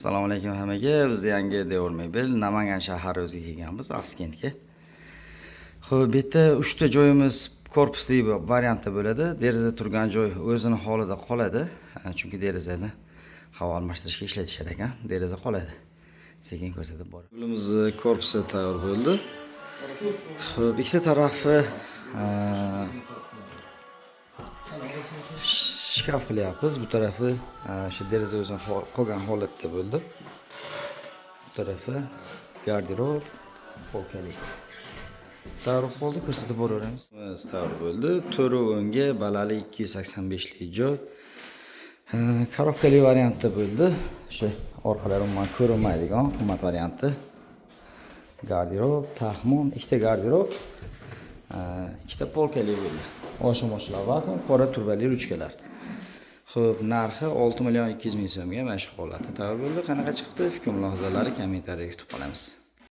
Assalomu alaykum hammaga. Biz yangi devor mebel Namangan shahari o'ziga kelganmiz, Askentga. Xo'p, bu yerda 3 ta joyimiz korpusli variantda bo'ladi. Deraza turgan joy o'zini holida qoladi. Chunki derazani havo almashtirishga ishlatishar ekan. Deraza qoladi. Sekin ko'rsatib borib. Yo'limiz korpusi tayyor bo'ldi. Xo'p, ikkita tarafi shkaf qilyapmiz. Bu tarafi shu deraza o'zini qolgan holatda bo'ldi. Bu tarafi garderob, polkali. Tayyor bo'ldi, ko'rsatib boraveramiz. Tayyor bo'ldi. To'ri o'ngga balali 285 lik joy. Korobkali variantda bo'ldi. O'sha orqalari umuman ko'rinmaydigan qimmat variantda. Garderob, taxmon, ikkita garderob, ikkita polkali bo'ldi. Oshmoshlar vakuum, qora turbali ruchkalar. Xo'p, narxi 6 million 200 ming so'mga mana shu holatda tayyor bo'ldi. Qanaqa chiqdi? Fikr mulohazalari kommentariyga kutib qolamiz.